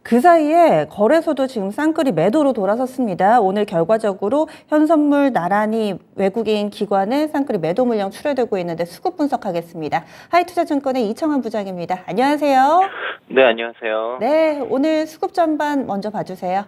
그 사이에 거래소도 지금 쌍끌이 매도로 돌아섰습니다. 오늘 결과적으로 현선물 나란히 외국인 기관의 쌍끌이 매도 물량 출회되고 있는데 수급 분석하겠습니다. 하이투자증권의 이청환 부장입니다. 안녕하세요. 네, 안녕하세요. 네, 오늘 수급 전반 먼저 봐주세요.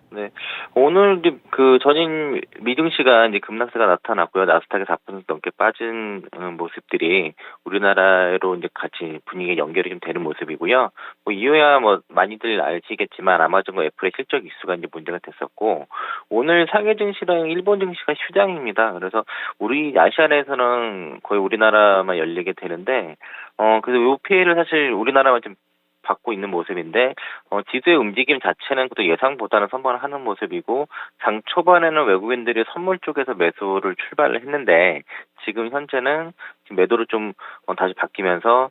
네. 오늘 이제 그 전인 미증시가 이제 급락세가 나타났고요. 나스닥이 4% 넘게 빠진 모습들이 우리나라로 이제 같이 분위기가 연결이 좀 되는 모습이고요. 뭐 이유야 뭐 많이들 아시겠지만 아마존과 애플의 실적 이슈가 이제 문제가 됐었고, 오늘 상해 증시랑 일본 증시가 휴장입니다. 그래서 우리 아시안에서는 거의 우리나라만 열리게 되는데, 그래서 요 피해를 사실 우리나라만 좀 받고 있는 모습인데, 지수의 움직임 자체는 또 예상보다는 선반을 하는 모습이고, 장 초반에는 외국인들이 선물 쪽에서 매수를 출발을 했는데, 지금 현재는 지금 매도로 좀 다시 바뀌면서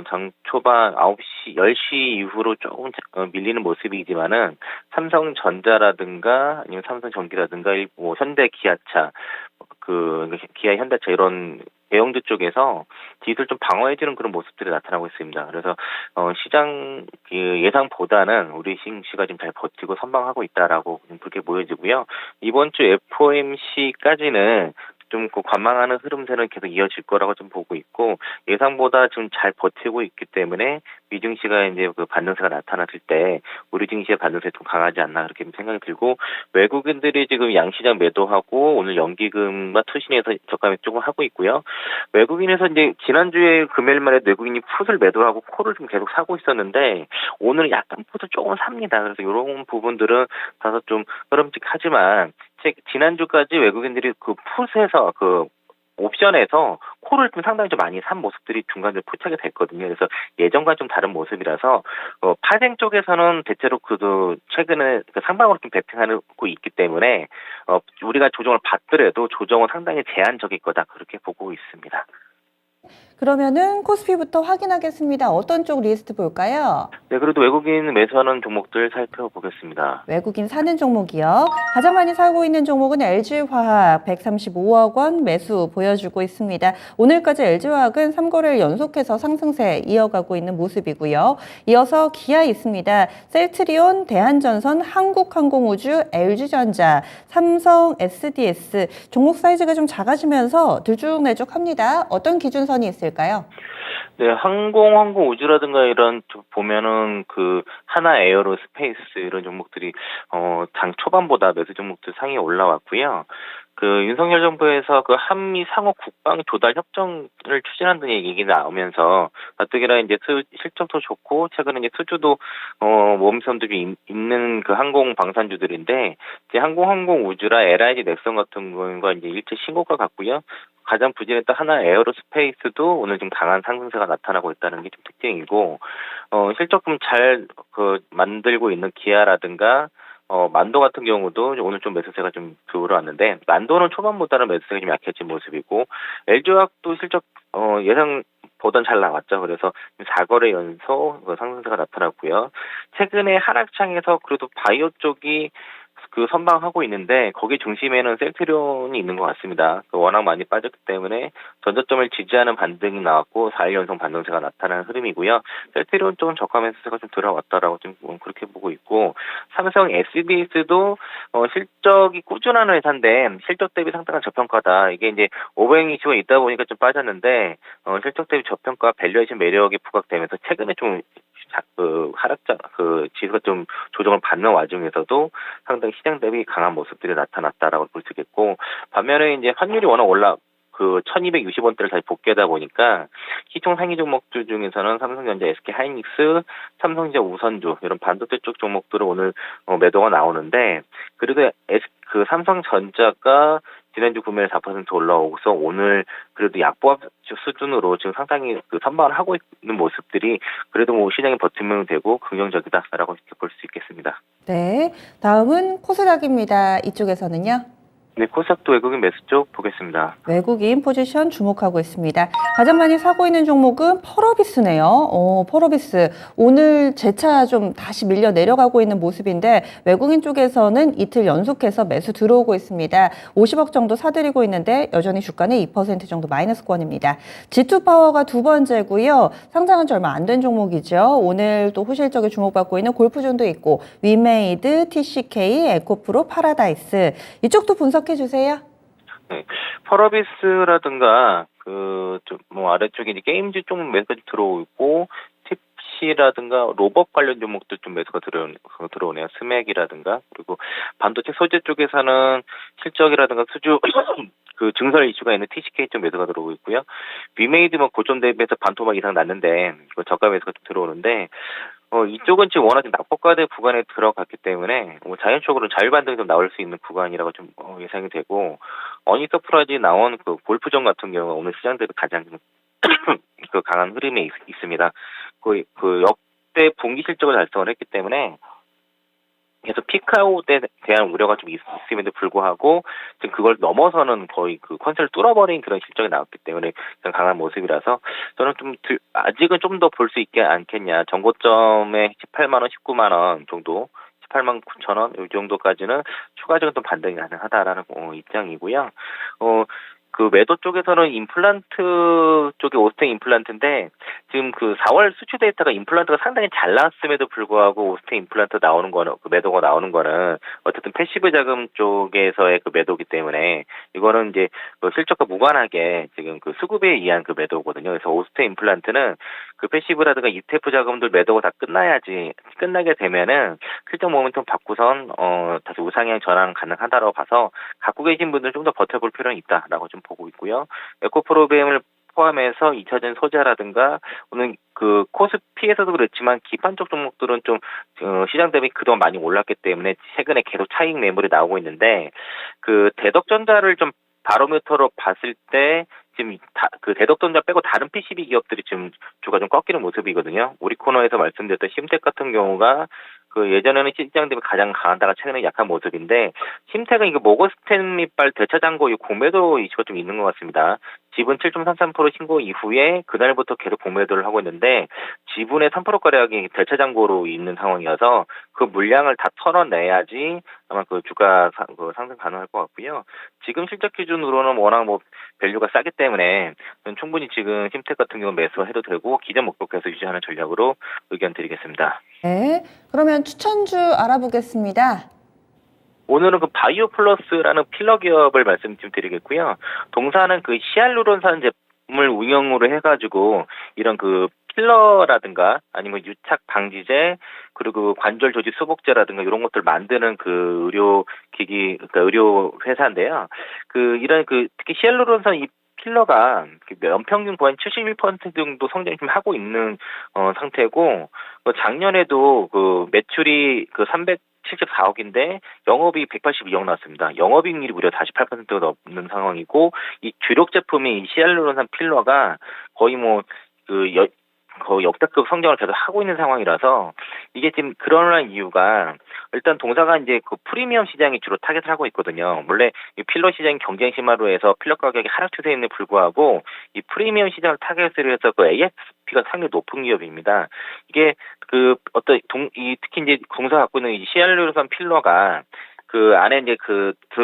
장 초반 9시, 10시 이후로 조금 밀리는 모습이지만은 삼성전자라든가 아니면 삼성전기라든가 뭐 현대 기아차, 기아 현대차 이런 대형주 쪽에서 지수를 좀 방어해주는 그런 모습들이 나타나고 있습니다. 그래서 시장 예상보다는 우리 증시가 지금 잘 버티고 선방하고 있다라고 그렇게 보여지고요. 이번 주 FOMC까지는 좀 관망하는 흐름세는 계속 이어질 거라고 좀 보고 있고, 예상보다 좀 잘 버티고 있기 때문에 미증시가 이제 그 반등세가 나타났을 때 우리 증시의 반등세 좀 강하지 않나 그렇게 생각이 들고, 외국인들이 지금 양시장 매도하고 오늘 연기금과 투신에서 저가 조금 하고 있고요. 외국인에서 이제 지난주에 금요일말에 외국인이 풋을 매도하고 콜을 좀 계속 사고 있었는데, 오늘 약간 풋을 조금 삽니다. 그래서 이런 부분들은 다소 좀 흐름직하지만, 지난주까지 외국인들이 그 풋에서 옵션에서 콜을 좀 상당히 좀 많이 산 모습들이 중간에 포착이 됐거든요. 그래서 예전과 좀 다른 모습이라서 파생 쪽에서는 대체로 최근에 상방으로 좀 베팅하고 있기 때문에 우리가 조정을 받더라도 조정은 상당히 제한적일 거다 그렇게 보고 있습니다. 그러면은 코스피부터 확인하겠습니다. 어떤 쪽 리스트 볼까요? 네, 그래도 외국인 매수하는 종목들 살펴보겠습니다. 외국인 사는 종목이요. 가장 많이 사고 있는 종목은 LG화학 135억 원 매수 보여주고 있습니다. 오늘까지 LG화학은 3거래일 연속해서 상승세 이어가고 있는 모습이고요. 이어서 기아 있습니다. 셀트리온, 대한전선, 한국항공우주, LG전자, 삼성 SDS 종목 사이즈가 좀 작아지면서 들쭉날쭉합니다. 어떤 기준선이 있을까요? 네, 항공 우주라든가 이런 쪽 보면은 하나 에어로스페이스 이런 종목들이 장 초반보다 매수 종목들 상위에 올라왔고요. 윤석열 정부에서 한미 상호 국방 조달 협정을 추진한다는 얘기 나오면서 가뜩이나 이제 실적도 좋고 최근에 이제 수주도 모험선들이 있는 항공 방산주들인데, 이제 항공 우주라 LIG 넥슨 같은 경우가 이제 일체 신고가 같고요. 가장 부진했던 하나 에어로스페이스도 오늘 좀 강한 상승세가 나타나고 있다는 게 좀 특징이고, 실적 좀 잘 만들고 있는 기아라든가 만도 같은 경우도 오늘 좀 매수세가 좀 들어왔는데, 만도는 초반보다는 매수세가 좀 약해진 모습이고, LG화학도 실적 예상보단 잘 나왔죠. 그래서 4거래 연속 상승세가 나타났고요. 최근에 하락장에서 그래도 바이오 쪽이 선방하고 있는데, 거기 중심에는 셀트리온이 있는 것 같습니다. 워낙 많이 빠졌기 때문에 전저점을 지지하는 반등이 나왔고 4일 연속 반등세가 나타나는 흐름이고요. 셀트리온 쪽은 저가 매수세가 좀 들어왔다라고 좀 그렇게 보고 있고, 삼성 SDS도 실적이 꾸준한 회사인데 실적 대비 상당한 저평가다. 이게 이제 오버행 이슈가 있다 보니까 좀 빠졌는데, 실적 대비 저평가 밸류에이션 매력이 부각되면서 최근에 좀 하락장 지수가 좀 조정을 받는 와중에서도 상당히 시장 대비 강한 모습들이 나타났다라고 볼 수 있겠고, 반면에 이제 환율이 워낙 1260원대를 다시 복귀하다 보니까 시총 상위 종목들 중에서는 삼성전자, SK하이닉스, 삼성전자 우선주 이런 반도체 쪽 종목들은 오늘 매도가 나오는데, 그래도 삼성전자가 지난주 구매를 4% 올라오고서 오늘 그래도 약보합 수준으로 지금 상당히 선방을 하고 있는 모습들이 그래도 뭐 시장에 버티면 되고 긍정적이다라고 볼 수 있겠습니다. 네, 다음은 코스닥입니다. 이쪽에서는요. 네, 코스닥도 외국인 매수 쪽 보겠습니다. 외국인 포지션 주목하고 있습니다. 가장 많이 사고 있는 종목은 펄어비스네요. 펄어비스. 오늘 재차 좀 다시 밀려 내려가고 있는 모습인데 외국인 쪽에서는 이틀 연속해서 매수 들어오고 있습니다. 50억 정도 사들이고 있는데 여전히 주가는 2% 정도 마이너스권입니다. G2파워가 두 번째고요. 상장한 지 얼마 안 된 종목이죠. 오늘 또 호실적에 주목받고 있는 골프존도 있고 위메이드, TCK, 에코프로, 파라다이스. 이쪽도 분석해 주세요. 네, 펄어비스라든가 좀 뭐 아래쪽에 이제 게임즈 쪽 매수가 좀 들어오고 팁시라든가 로봇 관련 종목도 좀 매수가 들어오네요. 스맥이라든가 그리고 반도체 소재 쪽에서는 실적이라든가 수주 그 증설 이슈가 있는 TCK 쪽 매수가 들어오고 있고요. 위메이드 뭐 고점 대비해서 반토막 이상 났는데 이거 저가 매수가 좀 들어오는데 이쪽은 지금 워낙 낙폭과대 구간에 들어갔기 때문에 자연적으로 자율반등이 좀 나올 수 있는 구간이라고 좀 예상이 되고 어니서프라지 나온 그 골프존 같은 경우 오늘 시장 대비 가장 그 강한 흐름이 있습니다. 그 역대 분기 실적을 달성을 했기 때문에 그래서 피크아웃에 대한 우려가 좀 있음에도 불구하고 지금 그걸 넘어서는 거의 그 컨셉을 뚫어버린 그런 실적이 나왔기 때문에 가장 강한 모습이라서 저는 좀 아직은 좀 더 볼 수 있지 않겠냐. 정고점에 18만 원, 19만 원 정도 18만 9천 원 이 정도까지는 추가적인 좀 반등이 가능하다라는 입장이고요. 그 매도 쪽에서는 임플란트 쪽에 오스텍 임플란트인데 지금 그 4월 수출 데이터가 임플란트가 상당히 잘 나왔음에도 불구하고 오스텍 임플란트 나오는 거는 그 매도가 나오는 거는 어쨌든 패시브 자금 쪽에서의 그 매도기 때문에 이거는 이제 그 실적과 무관하게 지금 그 수급에 의한 그 매도거든요. 그래서 오스텍 임플란트는 그 패시브라든가 ETF 자금들 매도가 다 끝나게 되면은 실적 모멘텀 바꾸선 다시 우상향 전환 가능하다고 봐서 갖고 계신 분들 좀 더 버텨볼 필요는 있다라고 좀 보고 있고요. 에코프로그램을 포함해서 2차전 소재라든가 오늘 그 코스피에서도 그렇지만 기판 쪽 종목들은 좀 시장 대비 그동안 많이 올랐기 때문에 최근에 계속 차익 매물이 나오고 있는데 그 대덕전자를 좀 바로미터로 봤을 때 지금 그 대덕전자 빼고 다른 PCB 기업들이 지금 주가 좀 꺾이는 모습이거든요. 우리 코너에서 말씀드렸던 심텍 같은 경우가 그 예전에는 시장 대비 가장 강하다가 최근에 약한 모습인데 심텍은 이거 모건스탠리발 대차장고 이 공매도 이슈가 좀 있는 것 같습니다. 지분 7.33% 신고 이후에 그날부터 계속 공매도를 하고 있는데 지분의 3% 가량이 대차장고로 있는 상황이어서 그 물량을 다 털어내야지 아마 그 주가 상승 가능할 것 같고요. 지금 실적 기준으로는 워낙 뭐 밸류가 싸기 때문에 충분히 지금 심텍 같은 경우 매수해도 되고 기존 목표 계속 유지하는 전략으로 의견 드리겠습니다. 네, 그러면 추천주 알아보겠습니다. 오늘은 그 바이오 플러스라는 필러 기업을 말씀 좀 드리겠고요. 동사는 그 히알루론산 제품을 운영으로 해가지고 이런 그 필러라든가 아니면 유착 방지제 그리고 관절 조직 수복제라든가 이런 것들 만드는 그 의료 기기 그러니까 의료 회사인데요. 그 이런 그 특히 히알루론산 이 필러가 연평균 거의 71% 정도 성장이 좀 하고 있는 상태고 작년에도 그 매출이 그 374억인데 영업이 182억 나왔습니다. 영업이익률이 무려 48%가 넘는 상황이고 이 주력 제품이 이 히알루론산 필러가 거의 거의 역대급 성장을 계속 하고 있는 상황이라서 이게 지금 그러한 이유가 일단 동사가 이제 그 프리미엄 시장이 주로 타겟을 하고 있거든요. 원래 이 필러 시장이 경쟁 심화로 해서 필러 가격이 하락 추세임에 불구하고 이 프리미엄 시장을 타겟으로 해서 그 ASP가 상당히 높은 기업입니다. 이게 그 특히 이제 동사가 갖고 있는 이 히알루론산 필러가 그 안에 이제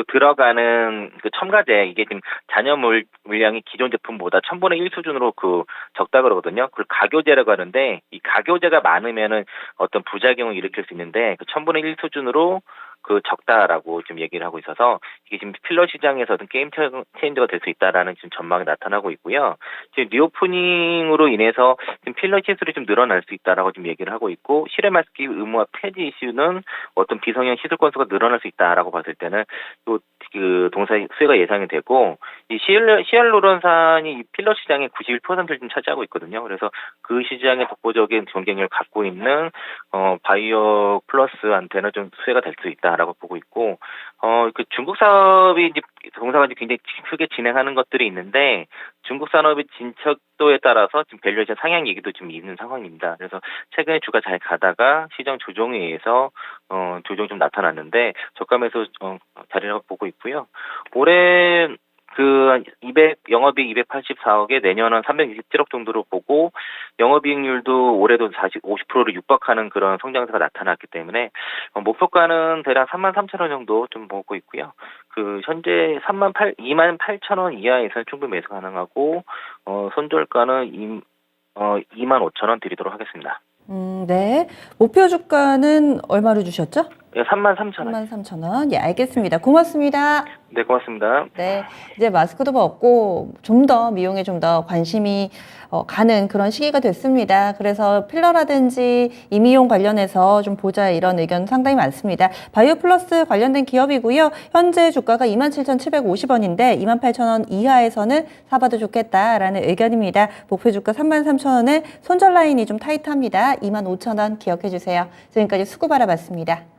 들어가는 그 첨가제 이게 지금 잔여 물량이 기존 제품보다 1000분의 1 수준으로 그 적다 그러거든요. 그걸 가교제라고 하는데 이 가교제가 많으면은 어떤 부작용을 일으킬 수 있는데 그 1000분의 1 수준으로 그 적다라고 좀 얘기를 하고 있어서 이게 지금 필러 시장에서는 게임 체인저가 될 수 있다라는 지금 전망이 나타나고 있고요. 지금 리오프닝으로 인해서 지금 필러 시술이 좀 늘어날 수 있다라고 지금 얘기를 하고 있고 실외 마스크 의무화 폐지 이슈는 어떤 비성형 시술 건수가 늘어날 수 있다라고 봤을 때는 또 그 동사의 수혜가 예상이 되고 이 히알루론산이 이 필러 시장의 91%를 좀 차지하고 있거든요. 그래서 그 시장의 독보적인 경쟁력을 갖고 있는 바이오 플러스한테는 좀 수혜가 될 수 있다라고 보고 있고 그 중국 사업이 이제 동사가 이제 굉장히 크게 진행하는 것들이 있는데 중국 산업의 진척도에 따라서 지금 밸류에이션 상향 얘기도 좀 있는 상황입니다. 그래서 최근에 주가 잘 가다가 시장 조정에 의해서 조정이 좀 나타났는데 저가에서 자리를 보고 있고요. 올해 영업이익 284억에 내년은 327억 정도로 보고 영업이익률도 올해도 50%를 육박하는 그런 성장세가 나타났기 때문에 목표가는 대략 33,000원 정도 좀 보고 있고요. 현재 28,000원 이하에서는 충분히 매수 가능하고 손절가는 25,000원 드리도록 하겠습니다. 네. 목표 주가는 얼마로 주셨죠? 네, 33,000원. 33,000원. 예, 알겠습니다. 고맙습니다. 네, 고맙습니다. 네, 이제 마스크도 벗고 좀 더 미용에 좀 더 관심이 가는 그런 시기가 됐습니다. 그래서 필러라든지 이미용 관련해서 좀 보자 이런 의견 상당히 많습니다. 바이오 플러스 관련된 기업이고요. 현재 주가가 27,750원인데 28,000원 이하에서는 사봐도 좋겠다라는 의견입니다. 목표 주가 33,000원에 손절 라인이 좀 타이트합니다. 25,000원 기억해 주세요. 지금까지 수고 바라봤습니다.